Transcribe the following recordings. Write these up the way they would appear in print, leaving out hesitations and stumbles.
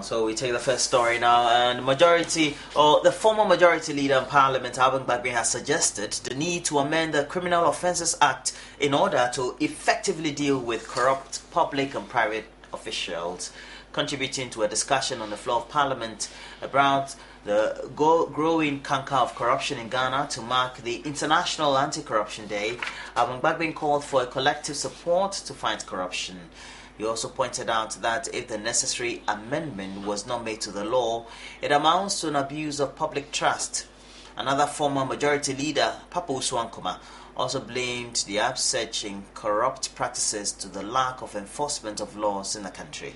So we take the first story now, and the former majority leader in Parliament, Adaklu, has suggested the need to amend the Criminal Offences Act in order to effectively deal with corrupt public and private officials, contributing to a discussion on the floor of Parliament about the growing canker of corruption in Ghana. To mark the International Anti-Corruption Day, Adaklu called for a collective support to fight corruption. He also pointed out that if the necessary amendment was not made to the law, it amounts to an abuse of public trust. Another former majority leader, Papo Swankoma, also blamed the upsurge in corrupt practices to the lack of enforcement of laws in the country.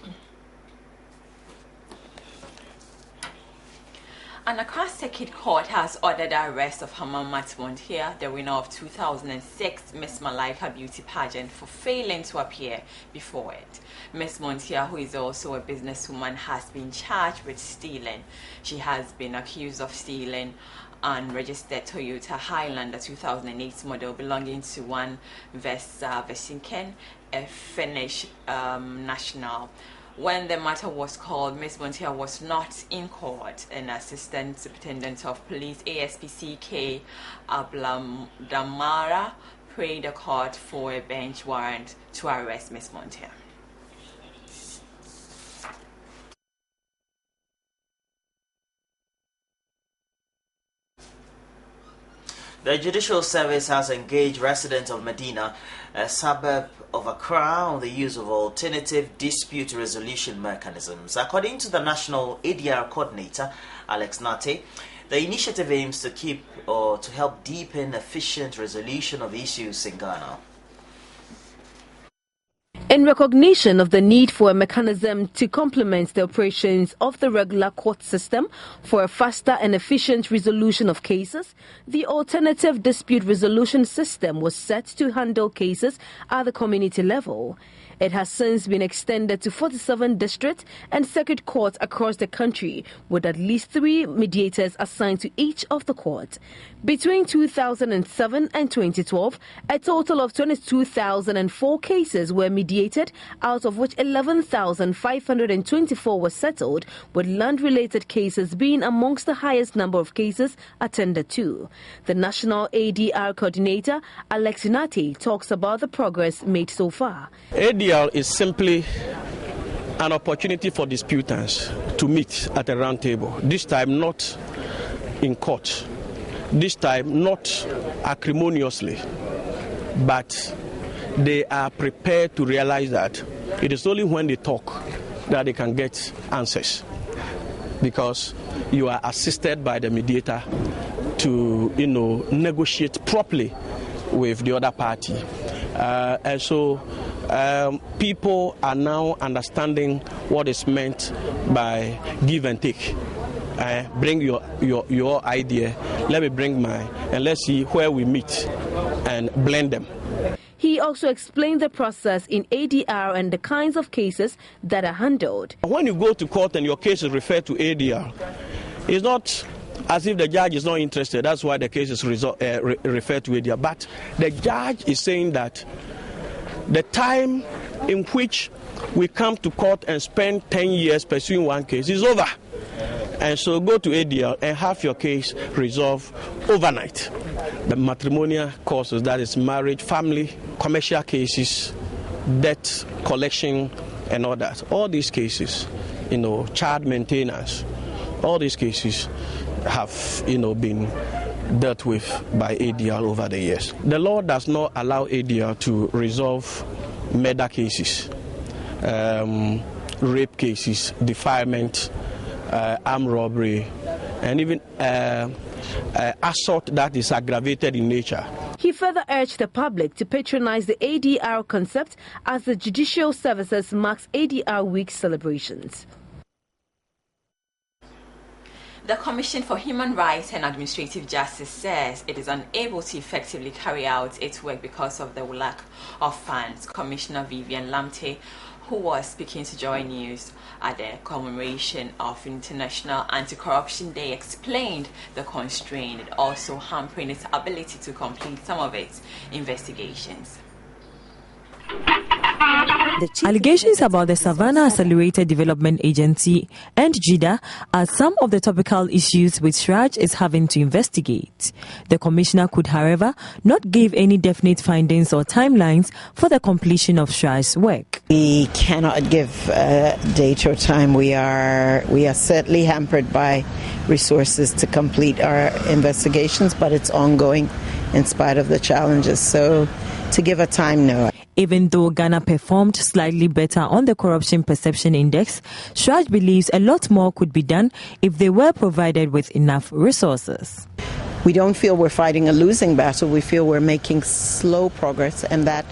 An Accra Circuit Court has ordered the arrest of Haman Matmontia, the winner of 2006 Miss Malaika Beauty Pageant, for failing to appear before it. Miss Montia, who is also a businesswoman, has been charged with stealing. She has been accused of stealing unregistered Toyota Highlander 2008 model belonging to one Vesta Vesinken, a Finnish national. When the matter was called, Ms. Montia was not in court. An Assistant Superintendent of Police, ASPCK Ablamdamara, prayed the court for a bench warrant to arrest Ms. Montia. The Judicial Service has engaged residents of Medina, a suburb of Accra, on the use of alternative dispute resolution mechanisms. According to the National ADR Coordinator, Alex Nate, the initiative aims to help deepen efficient resolution of issues in Ghana. In recognition of the need for a mechanism to complement the operations of the regular court system for a faster and efficient resolution of cases, the alternative dispute resolution system was set to handle cases at the community level. It has since been extended to 47 district and circuit courts across the country, with at least 3 mediators assigned to each of the courts. Between 2007 and 2012, a total of 22,004 cases were mediated, out of which 11,524 were settled, with land-related cases being amongst the highest number of cases attended to. The National ADR Coordinator, Alex Nate, talks about the progress made so far. ADR is simply an opportunity for disputants to meet at a round table, this time not in court, this time not acrimoniously, but they are prepared to realize that it is only when they talk that they can get answers, because you are assisted by the mediator to negotiate properly with the other party. And so people are now understanding what is meant by give and take. Bring your idea, let me bring mine, and let's see where we meet and blend them. He also explained the process in ADR and the kinds of cases that are handled. When you go to court and your case is referred to ADR, it's not as if the judge is not interested. That's why the case is referred to ADR. But the judge is saying that the time in which we come to court and spend 10 years pursuing one case is over. And so go to ADL and have your case resolved overnight. The matrimonial causes, that is marriage, family, commercial cases, debt collection and all that. All these cases, child maintenance, all these cases have, been dealt with by ADL over the years. The law does not allow ADL to resolve murder cases, rape cases, defilement, armed robbery, and even assault that is aggravated in nature. He further urged the public to patronize the ADR concept as the Judicial Services marks ADR Week celebrations. The Commission for Human Rights and Administrative Justice says it is unable to effectively carry out its work because of the lack of funds. Commissioner Vivian Lamte, who was speaking to Joy News at the commemoration of International Anti-Corruption Day, explained the constraint, it also hampering its ability to complete some of its investigations. Allegations about the Savannah Accelerated Development Agency and JIDA are some of the topical issues which SRAJ is having to investigate. The commissioner could, however, not give any definite findings or timelines for the completion of SRAJ's work. We cannot give a date or time. We are certainly hampered by resources to complete our investigations, but it's ongoing in spite of the challenges. So to give a time, no. Even though Ghana performed slightly better on the Corruption Perception Index, SRAJ believes a lot more could be done if they were provided with enough resources. We don't feel we're fighting a losing battle. We feel we're making slow progress, and that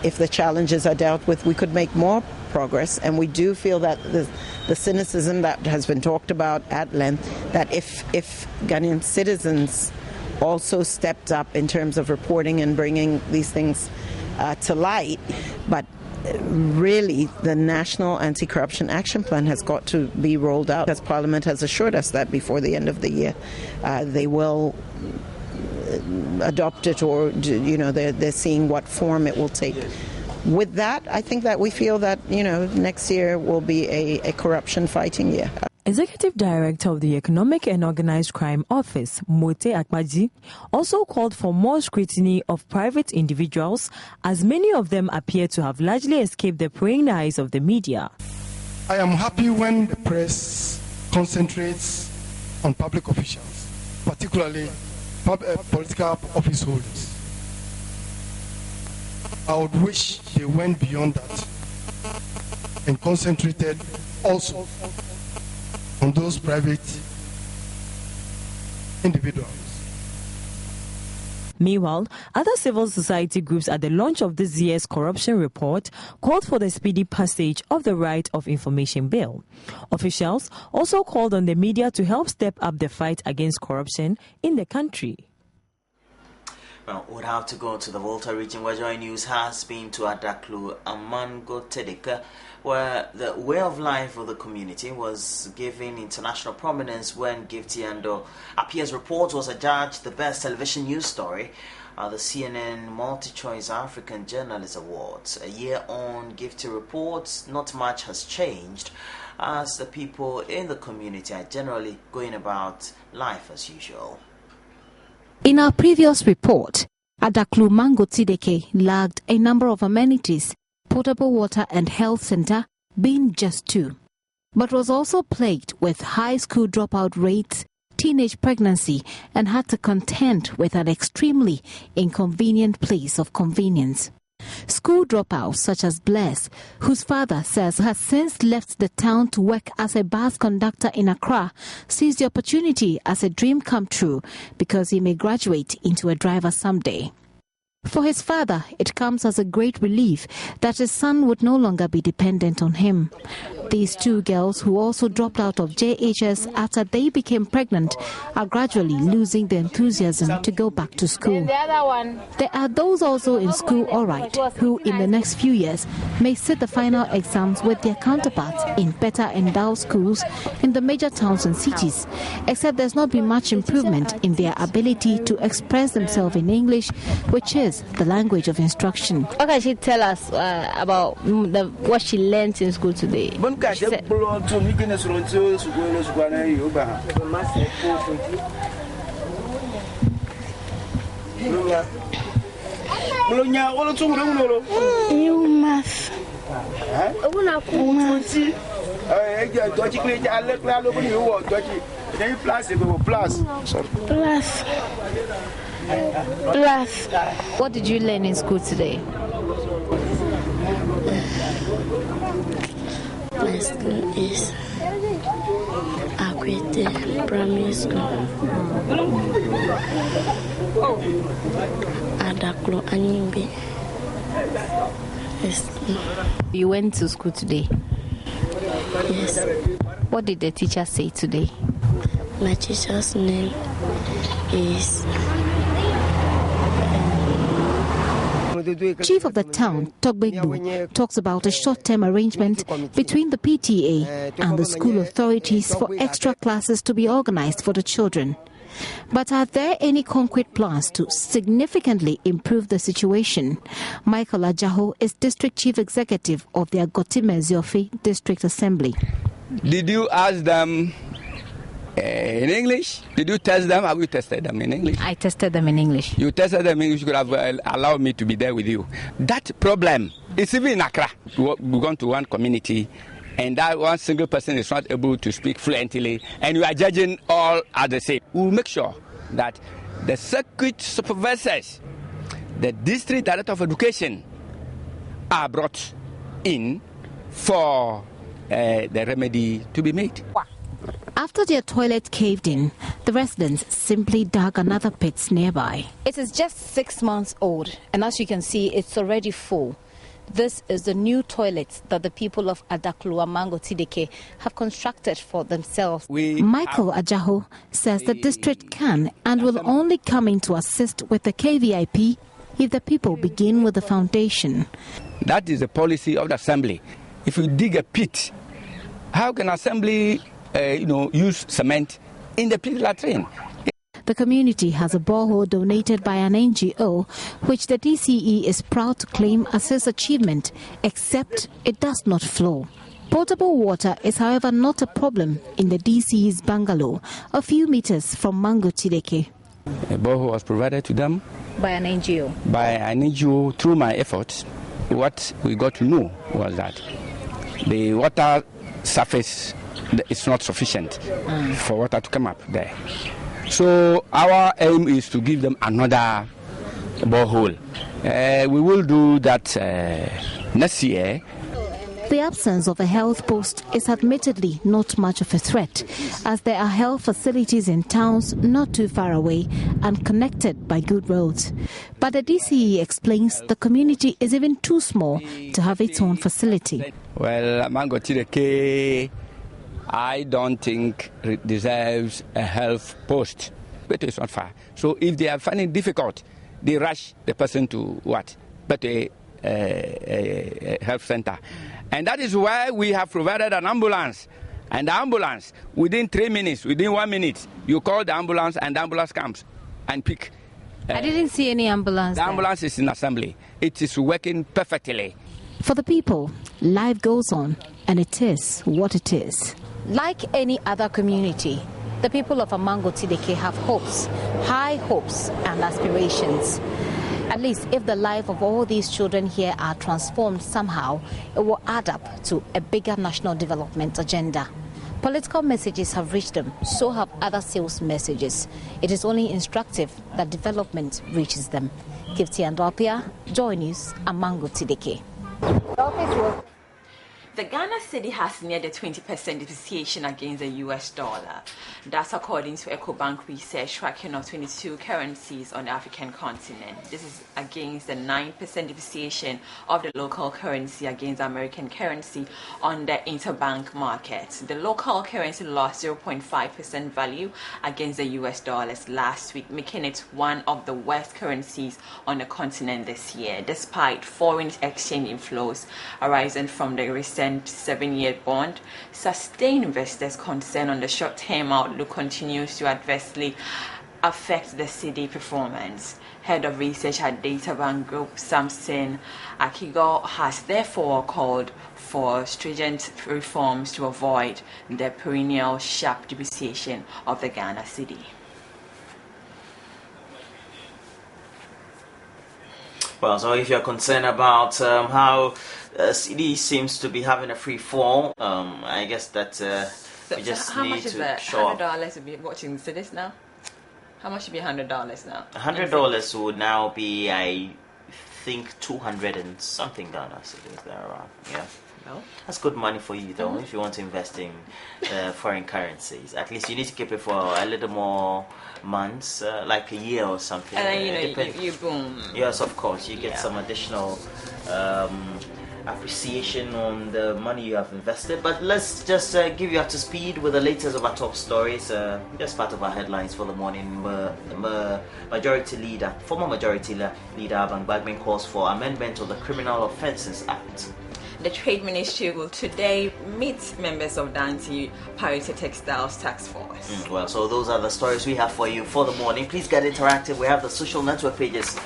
if the challenges are dealt with, we could make more progress. And we do feel that the cynicism that has been talked about at length, that if Ghanaian citizens also stepped up in terms of reporting and bringing these things to light, but really the National Anti-Corruption Action Plan has got to be rolled out, as Parliament has assured us that before the end of the year they will adopt it, or they're seeing what form it will take. With that, I think that we feel that next year will be a corruption fighting year. Executive Director of the Economic and Organized Crime Office, Mote Akpaji, also called for more scrutiny of private individuals, as many of them appear to have largely escaped the prying eyes of the media. I am happy when the press concentrates on public officials, particularly political office holders. I would wish they went beyond that and concentrated also on those private individuals. Meanwhile, other civil society groups at the launch of this year's corruption report called for the speedy passage of the Right of Information Bill. Officials also called on the media to help step up the fight against corruption in the country. Well, we'll have to go to the Volta region, where Joy News has been to Adaklu and Mango Tedeka, where the way of life of the community was given international prominence when Gifty Ando Appiah's report was adjudged the best television news story at the CNN Multi-Choice African Journalist Awards. A year on, Gifty reports not much has changed, as the people in the community are generally going about life as usual. In our previous report, Adaklu Mango Tideke lacked a number of amenities, potable water and health center being just two, but was also plagued with high school dropout rates, teenage pregnancy, and had to contend with an extremely inconvenient place of convenience. School dropouts such as Bless, whose father says has since left the town to work as a bus conductor in Accra, sees the opportunity as a dream come true because he may graduate into a driver someday. For his father, it comes as a great relief that his son would no longer be dependent on him. These two girls, who also dropped out of JHS after they became pregnant, are gradually losing the enthusiasm to go back to school. There are those also in school alright, who in the next few years may sit the final exams with their counterparts in better endowed schools in the major towns and cities, except there's not been much improvement in their ability to express themselves in English, which is the language of instruction. What can she tell us about what she learned in school today? She said, What did you learn in school today? My school is Akwete Primary School. Adaklu Anyimbe. You went to school today? Yes. What did the teacher say today? My teacher's name is Chief of the town, Togbegbu, talks about a short-term arrangement between the PTA and the school authorities for extra classes to be organized for the children. But are there any concrete plans to significantly improve the situation? Michael Ajaho is District Chief Executive of the Agotime-Ziofi District Assembly. Did you ask them in English? Did you test them? Have you tested them in English? I tested them in English. You tested them in English. You could have allowed me to be there with you. That problem is even in Accra. We've gone to one community, and that one single person is not able to speak fluently, and you are judging all at the same. We'll make sure that the circuit supervisors, the district director of education, are brought in for the remedy to be made. After their toilet caved in, the residents simply dug another pit nearby. It is just 6 months old, and as you can see, it's already full. This is the new toilet that the people of Adaklu and Mangotideke have constructed for themselves. Michael Ajaho says the district can and will only come in to assist with the KVIP if the people begin with the foundation. That is the policy of the assembly. If you dig a pit, how can assembly use cement in the pit latrine? The community has a borehole donated by an NGO, which the DCE is proud to claim as his achievement, except it does not flow. Potable water is, however, not a problem in the DCE's bungalow, a few meters from Mangotideke. A borehole was provided to them By an NGO? By an NGO. Through my efforts, what we got to know was that the water surface is not sufficient for water to come up there. So our aim is to give them another borehole. We will do that next year. The absence of a health post is admittedly not much of a threat, as there are health facilities in towns not too far away and connected by good roads. But the DCE explains the community is even too small to have its own facility. Well, Mangotideke, I don't think it deserves a health post, but it's not far. So if they are finding it difficult, they rush the person to what? But a health center. And that is why we have provided an ambulance. And the ambulance, within 3 minutes, within 1 minute, you call the ambulance and the ambulance comes and pick. I didn't see any ambulance. The ambulance is in assembly. It is working perfectly. For the people, life goes on, and it is what it is. Like any other community, the people of Mangotideke have hopes, high hopes and aspirations. At least if the life of all these children here are transformed somehow, it will add up to a bigger national development agenda. Political messages have reached them, so have other sales messages. It is only instructive that development reaches them. Kifti Andopia, Joy News, and Mangotideke. The Ghana cedi has near the 20% depreciation against the US dollar. That's according to EcoBank research tracking of 22 currencies on the African continent. This is against the 9% depreciation of the local currency against the American currency on the interbank market. The local currency lost 0.5% value against the US dollars last week, making it one of the worst currencies on the continent this year, despite foreign exchange inflows arising from the recent 7-year bond. Sustained investors' concern on the short-term outlook continues to adversely affect the cedi performance. Head of research at Databank Group, Samson Akigo, has therefore called for stringent reforms to avoid the perennial sharp depreciation of the Ghana cedi. Well, so if you're concerned about how CD seems to be having a free fall, I guess that we just how need much is to that? show up. $100 to be watching CDs now? How much should be $100 now? $100 would now be, I think, 200 and something Ghana cedis there around. Yeah. No. That's good money for you, though, if you want to invest in foreign currencies. At least you need to keep it for a little more months, like a year or something. And then, you boom. Yes, of course. You get some additional appreciation on the money you have invested. But let's just give you up to speed with the latest of our top stories. Just part of our headlines for the morning. Former Majority Leader Abang Bagmin calls for amendment of the Criminal Offences Act. The Trade Ministry will today meet members of the Anti-Piracy Textiles Task Force. Well, so those are the stories we have for you for the morning. Please get interactive. We have the social network pages.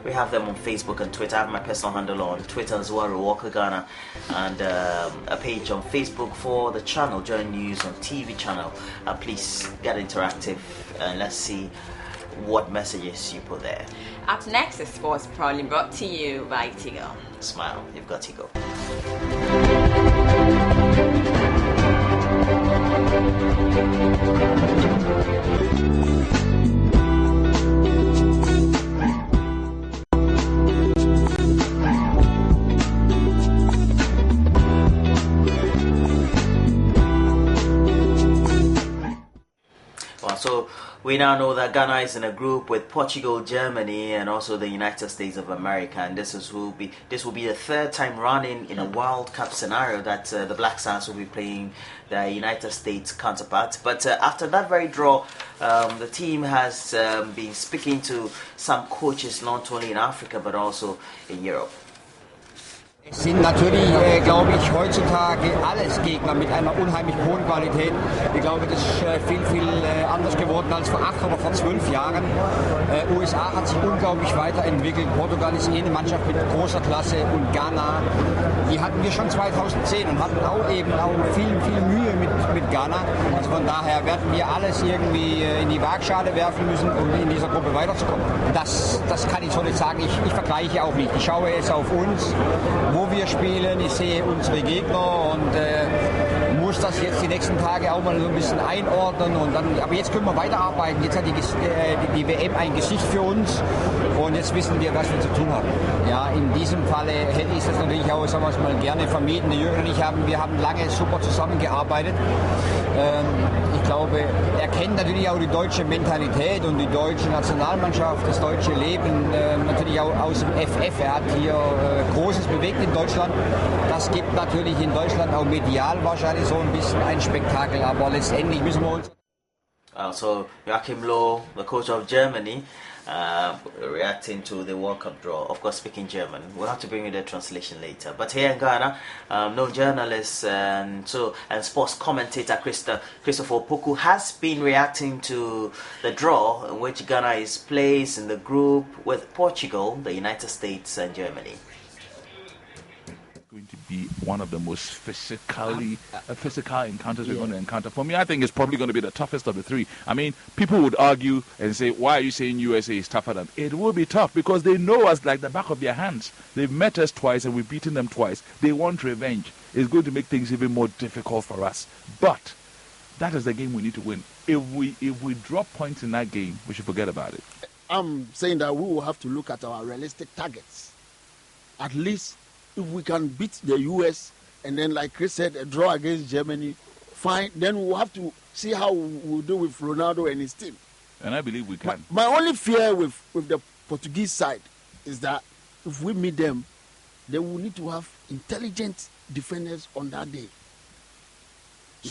We have them on Facebook and Twitter. I have my personal handle on Twitter as well, Walker Ghana, and a page on Facebook for the channel, Join News on TV channel. Please get interactive and let's see what messages you put there. Up next is sports, proudly brought to you by Tigo. Smile, you've got Tigo. So we now know that Ghana is in a group with Portugal, Germany, and also the United States of America, and this will be the third time running in a World Cup scenario that the Black Stars will be playing the United States counterpart. But after that very draw, the team has been speaking to some coaches not only in Africa but also in Europe. Es sind natürlich, glaube ich, heutzutage alles Gegner mit einer unheimlich hohen Qualität. Ich glaube, das ist viel anders geworden als vor 8 oder vor 12 Jahren. USA hat sich unglaublich weiterentwickelt. Portugal ist eine Mannschaft mit großer Klasse und Ghana, die hatten wir schon 2010 und hatten auch viel Mühe mit Ghana. Also von daher werden wir alles irgendwie in die Waagschale werfen müssen, um in dieser Gruppe weiterzukommen. Das kann ich so nicht sagen. Ich vergleiche auch nicht. Ich schaue jetzt auf uns, wo wir spielen, ich sehe unsere Gegner und muss das jetzt die nächsten Tage auch mal so ein bisschen einordnen und dann, aber jetzt können wir weiterarbeiten, jetzt hat die WM ein Gesicht für uns und jetzt wissen wir, was wir zu tun haben. Ja, in diesem Falle hätte ich das natürlich auch, sagen wir es mal, gerne vermieden. Der Jürgen und wir haben lange super zusammengearbeitet. Ich glaube, er kennt natürlich auch die deutsche Mentalität und die deutsche Nationalmannschaft, das deutsche Leben, natürlich auch aus dem FF. Er hat hier Großes bewegt in Deutschland. Das gibt natürlich in Deutschland auch medial wahrscheinlich so ein bisschen ein Spektakel, aber letztendlich müssen wir uns... So Joachim Low, the coach of Germany, reacting to the World Cup draw, of course speaking German. We'll have to bring you the translation later. But here in Ghana, known journalist and sports commentator Christopher Opoku has been reacting to the draw in which Ghana is placed in the group with Portugal, the United States and Germany. Going to be one of the most physical encounters we're going to encounter. For me, I think it's probably going to be the toughest of the three. I mean, people would argue and say, why are you saying USA is tougher than? It will be tough because they know us like the back of their hands. They've met us twice and we've beaten them twice. They want revenge. It's going to make things even more difficult for us. But that is the game we need to win. If we drop points in that game, we should forget about it. I'm saying that we will have to look at our realistic targets. At least if we can beat the US and then, like Chris said, a draw against Germany, fine, then we'll have to see how we'll do with Ronaldo and his team. And I believe we can. My only fear with the Portuguese side is that if we meet them, they will need to have intelligent defenders on that day.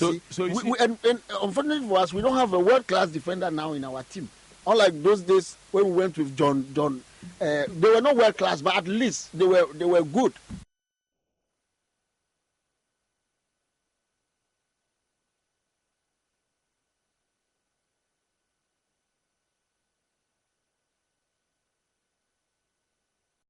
And unfortunately for us, we don't have a world-class defender now in our team. Unlike those days when we went with John, they were not world class, but at least they were good.